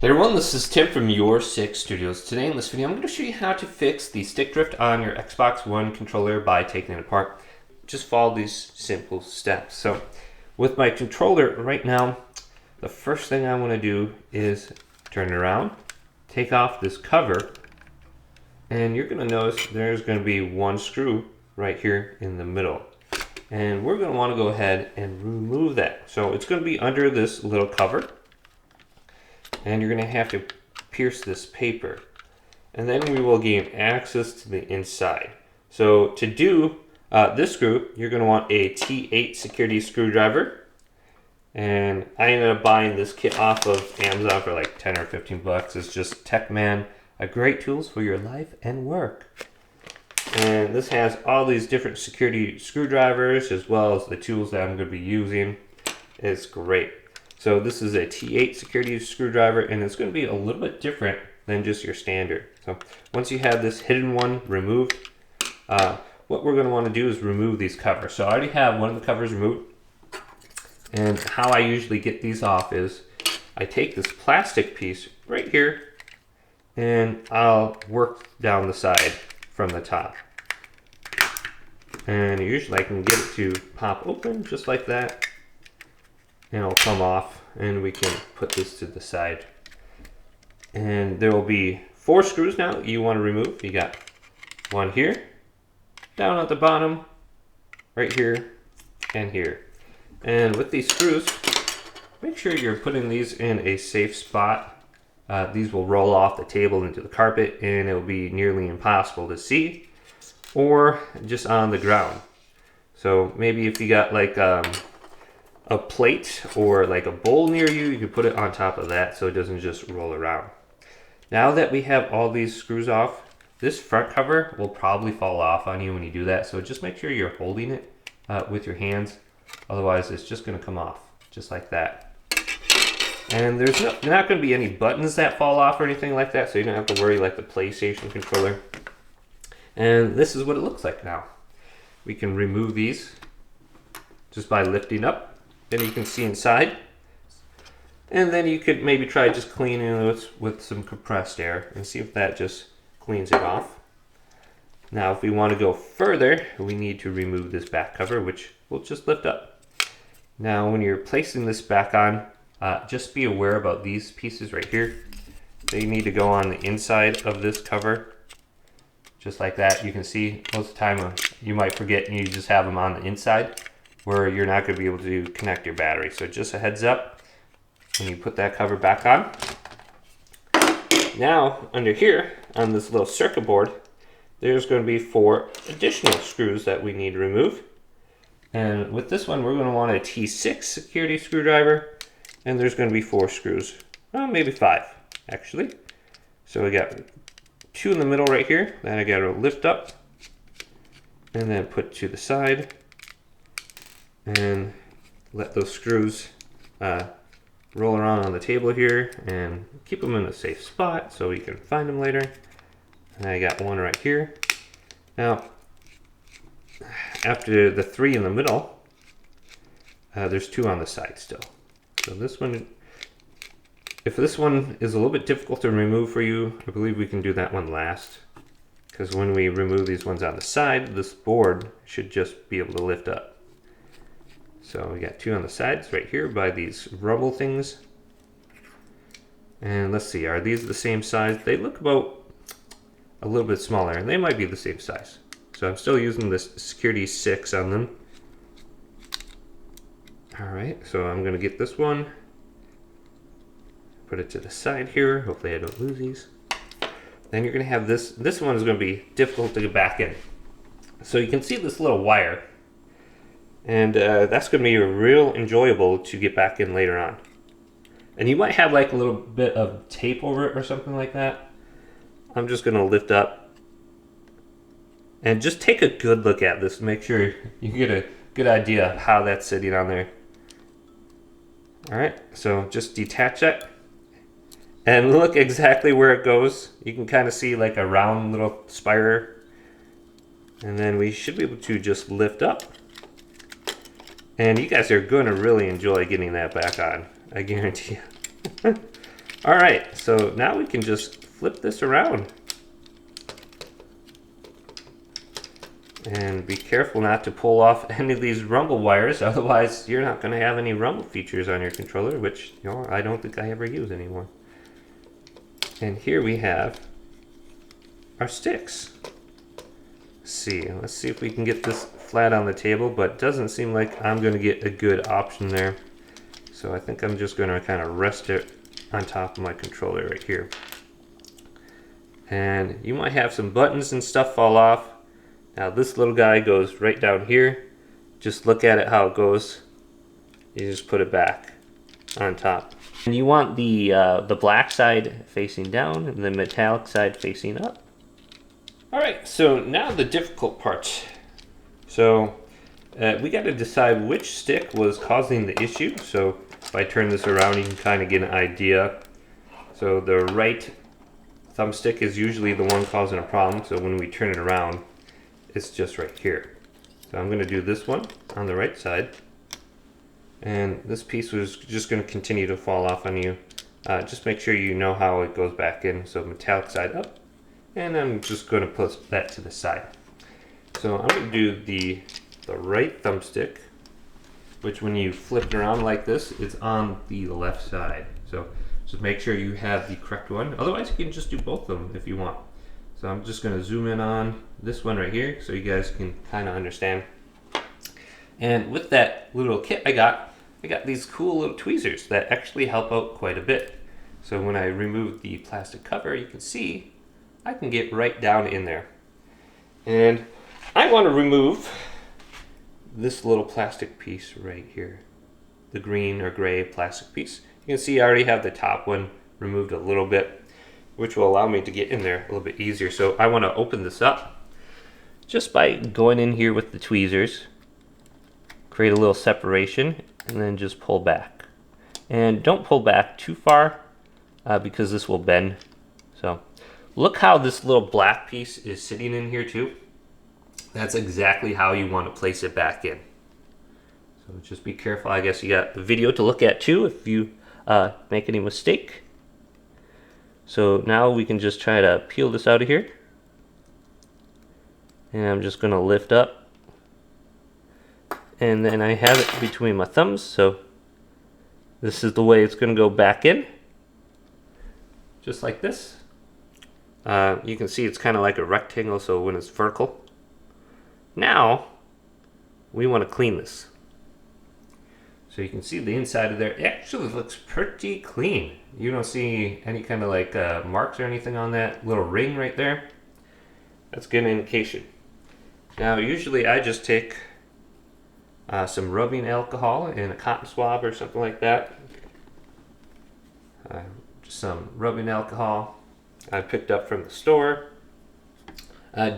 Hey everyone, this is Tim from Your Six Studios. Today in this video I'm going to show you how to fix the stick drift on your Xbox One controller by taking it apart. Just follow these simple steps. So with my controller right now, the first thing I want to do is turn it around, take off this cover, and you're going to notice there's going to be one screw right here in the middle. And we're going to want to go ahead and remove that. So it's going to be under this little cover. And you're going to have to pierce this paper, and then we will gain access to the inside. So to do this screw, you're going to want a T8 security screwdriver, and I ended up buying this kit off of Amazon for like 10 or 15 bucks. It's just TechMan, a great tools for your life and work. And this has all these different security screwdrivers as well as the tools that I'm going to be using. It's great. So this is a T8 security screwdriver, and it's going to be a little bit different than just your standard. So once you have this hidden one removed, what we're going to want to do is remove these covers. So I already have one of the covers removed, and how I usually get these off is I take this plastic piece right here, and I'll work down the side from the top. And usually I can get it to pop open just like that. And it'll come off, and we can put this to the side. And there will be 4 screws now you want to remove. You got one here, down at the bottom, right here, and here. And with these screws, make sure you're putting these in a safe spot. These will roll off the table into the carpet, and it will be nearly impossible to see, or just on the ground. So maybe if you got like a plate or like a bowl near you, you can put it on top of that so it doesn't just roll around. Now that we have all these screws off, this front cover will probably fall off on you when you do that, so just make sure you're holding it with your hands, otherwise it's just going to come off just like that. And there's not going to be any buttons that fall off or anything like that, so you don't have to worry like the PlayStation controller. And this is what it looks like now. We can remove these just by lifting up. Then you can see inside, and then you could maybe try just cleaning it with some compressed air and see if that just cleans it off. Now if we want to go further, we need to remove this back cover, which we'll just lift up. Now when you're placing this back on, just be aware about these pieces right here. They need to go on the inside of this cover, just like that. You can see most of the time you might forget and you just have them on the inside, where you're not going to be able to connect your battery. So just a heads up when you put that cover back on. Now under here on this little circuit board, there's going to be 4 additional screws that we need to remove. And with this one, we're going to want a T6 security screwdriver, and there's going to be 4 screws. Well, maybe 5 actually. So we got 2 in the middle right here that I got to lift up and then put to the side. And let those screws roll around on the table here and keep them in a safe spot so we can find them later. And I got one right here. Now, after the 3 in the middle, there's 2 on the side still. So this one, if this one is a little bit difficult to remove for you, I believe we can do that one last. Because when we remove these ones on the side, this board should just be able to lift up. So we got 2 on the sides right here by these rubble things. And let's see, are these the same size? They look about a little bit smaller, and they might be the same size. So I'm still using this Security 6 on them. Alright, so I'm going to get this one, put it to the side here. Hopefully I don't lose these. Then you're going to have this one is going to be difficult to get back in. So you can see this little wire. And that's going to be real enjoyable to get back in later on. And you might have like a little bit of tape over it or something like that. I'm just going to lift up and just take a good look at this. Make sure you get a good idea of how that's sitting on there. Alright, so just detach that. And look exactly where it goes. You can kind of see like a round little spire. And then we should be able to just lift up. And you guys are going to really enjoy getting that back on. I guarantee you. All right, so now we can just flip this around. And be careful not to pull off any of these rumble wires, otherwise you're not going to have any rumble features on your controller, which, you know, I don't think I ever use anymore. And here we have our sticks. Let's see if we can get this flat on the table, but it doesn't seem like I'm going to get a good option there. So I think I'm just going to kind of rest it on top of my controller right here. And you might have some buttons and stuff fall off. Now this little guy goes right down here. Just look at it how it goes. You just put it back on top. And you want the black side facing down and the metallic side facing up. Alright, so now the difficult part. So we got to decide which stick was causing the issue. So if I turn this around, you can kind of get an idea. So the right thumbstick is usually the one causing a problem. So when we turn it around, it's just right here. So I'm going to do this one on the right side. And this piece was just going to continue to fall off on you. Just make sure you know how it goes back in. So metallic side up. And I'm just going to put that to the side. So I'm going to do the right thumbstick, which when you flip it around like this, it's on the left side. So just make sure you have the correct one. Otherwise, you can just do both of them if you want. So I'm just going to zoom in on this one right here so you guys can kind of understand. And with that little kit I got these cool little tweezers that actually help out quite a bit. So when I remove the plastic cover, you can see I can get right down in there. And I want to remove this little plastic piece right here. The green or gray plastic piece. You can see I already have the top one removed a little bit, which will allow me to get in there a little bit easier. So I want to open this up just by going in here with the tweezers, create a little separation, and then just pull back. And don't pull back too far because this will bend. So look how this little black piece is sitting in here too. That's exactly how you want to place it back in. So just be careful. I guess you got the video to look at too if you make any mistake. So now we can just try to peel this out of here. And I'm just going to lift up. And then I have it between my thumbs. So this is the way it's going to go back in. Just like this. You can see it's kind of like a rectangle, so when it's vertical. Now, we want to clean this. So you can see the inside of there. It actually looks pretty clean. You don't see any kind of like marks or anything on that little ring right there. That's good indication. Now usually I just take some rubbing alcohol and a cotton swab or something like that. Just some rubbing alcohol I picked up from the store.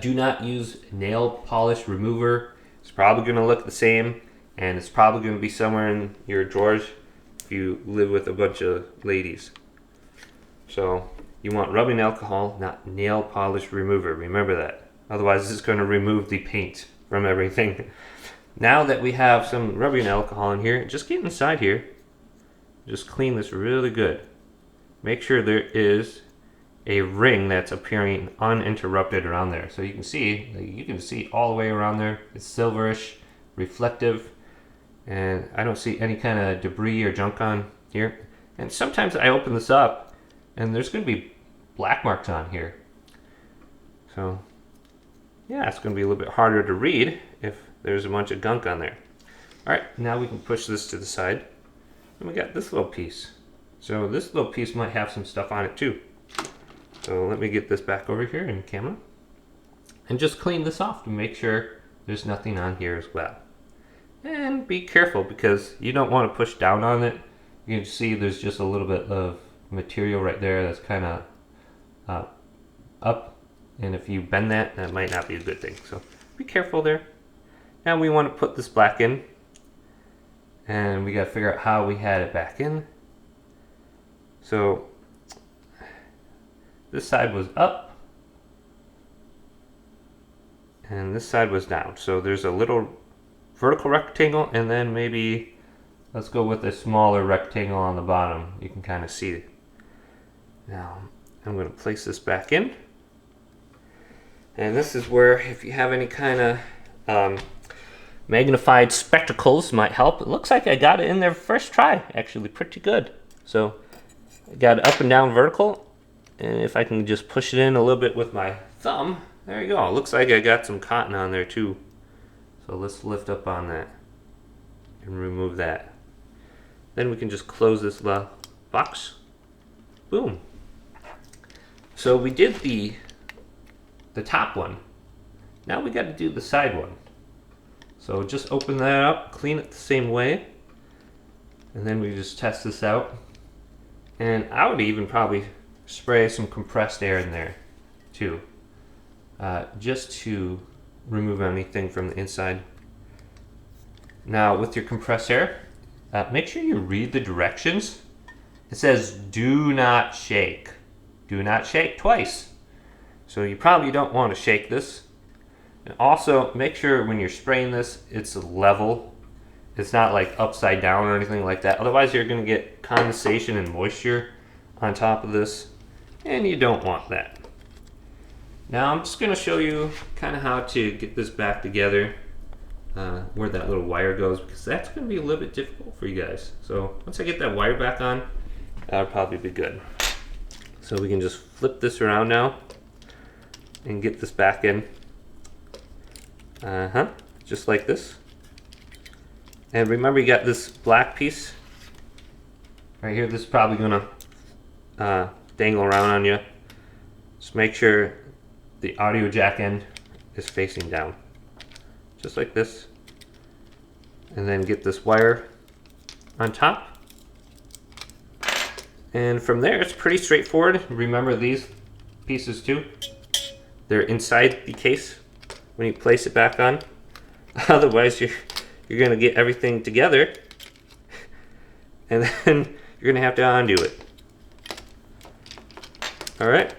Do not use nail polish remover. It's probably going to look the same. And it's probably going to be somewhere in your drawers if you live with a bunch of ladies. So you want rubbing alcohol, not nail polish remover. Remember that. Otherwise, it's going to remove the paint from everything. Now that we have some rubbing alcohol in here, just get inside here. Just clean this really good. Make sure there is a ring that's appearing uninterrupted around there. So you can see all the way around there. It's silverish, reflective. And I don't see any kind of debris or junk on here. And sometimes I open this up and there's going to be black marks on here. So yeah, it's going to be a little bit harder to read if there's a bunch of gunk on there. Alright, now we can push this to the side. And we got this little piece. So this little piece might have some stuff on it too. So let me get this back over here in camera. And just clean this off to make sure there's nothing on here as well. And be careful because you don't want to push down on it. You can see there's just a little bit of material right there that's kind of up. And if you bend that, that might not be a good thing. So be careful there. Now we want to put this back in. And we got to figure out how we had it back in. So this side was up. And this side was down. So there's a little vertical rectangle, and then maybe let's go with a smaller rectangle on the bottom. You can kind of see it. Now I'm going to place this back in. And this is where, if you have any kind of magnified spectacles, might help. It looks like I got it in there first try, actually pretty good. So I got it up and down vertical, and if I can just push it in a little bit with my thumb, there you go. It looks like I got some cotton on there too. So let's lift up on that and remove that. Then we can just close this box. Boom. So we did the top one. Now we got to do the side one. So just open that up, clean it the same way, and then we just test this out. And I would even probably spray some compressed air in there too, just to remove anything from the inside. Now with your compressed air, make sure you read the directions. It says do not shake. Do not shake twice. So you probably don't want to shake this. And also make sure when you're spraying this, it's level. It's not like upside down or anything like that. Otherwise you're going to get condensation and moisture on top of this, and you don't want that. Now I'm just going to show you kind of how to get this back together, where that little wire goes, because that's going to be a little bit difficult for you guys. So once I get that wire back on, that'll probably be good. So we can just flip this around now and get this back in. Just like this. And remember, you got this black piece right here. This is probably gonna dangle around on you. Just make sure the audio jack end is facing down, just like this. And then get this wire on top. And from there, it's pretty straightforward. Remember these pieces too. They're inside the case when you place it back on. Otherwise, you're gonna get everything together, and then you're gonna have to undo it. All right,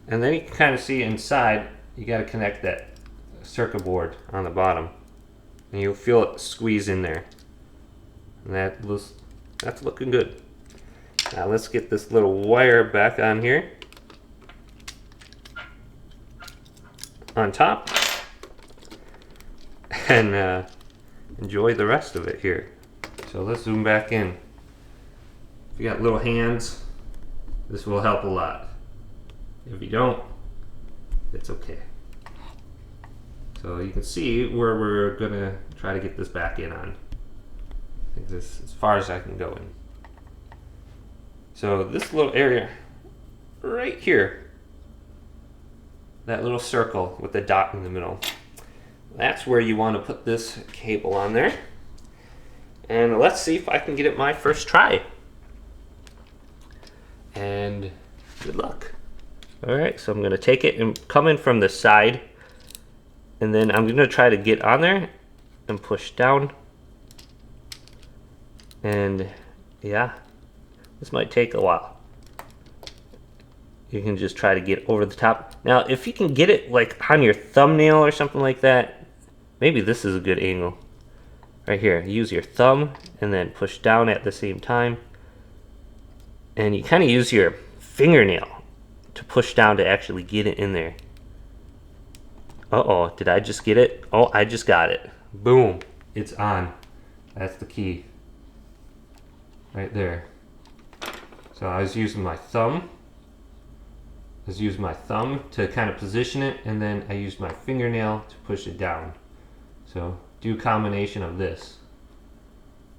and then you can kind of see inside. You got to connect that circuit board on the bottom, and you'll feel it squeeze in there. And that's looking good. Now let's get this little wire back on here, on top, and enjoy the rest of it here. So let's zoom back in. If you got little hands, this will help a lot. If you don't, it's okay. So you can see where we're gonna try to get this back in on. I think this as far as I can go in. So this little area right here, that little circle with the dot in the middle, that's where you want to put this cable on there. And let's see if I can get it my first try. And good luck. All right, so I'm gonna take it and come in from the side, and then I'm gonna try to get on there and push down. And yeah, this might take a while. You can just try to get over the top. Now, if you can get it like on your thumbnail or something like that, maybe this is a good angle. Right here, use your thumb and then push down at the same time. And you kind of use your fingernail to push down to actually get it in there. Uh-oh, did I just get it? Oh, I just got it. Boom, it's on. That's the key. Right there. So I was using my thumb. To kind of position it, and then I used my fingernail to push it down. So do a combination of this.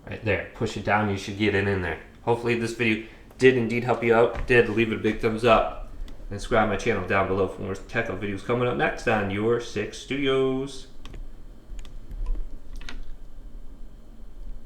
Right there, push it down, you should get it in there. Hopefully this video did indeed help you out. If it did, leave it a big thumbs up. And subscribe to my channel down below for more tech videos coming up next on Your Six Studios.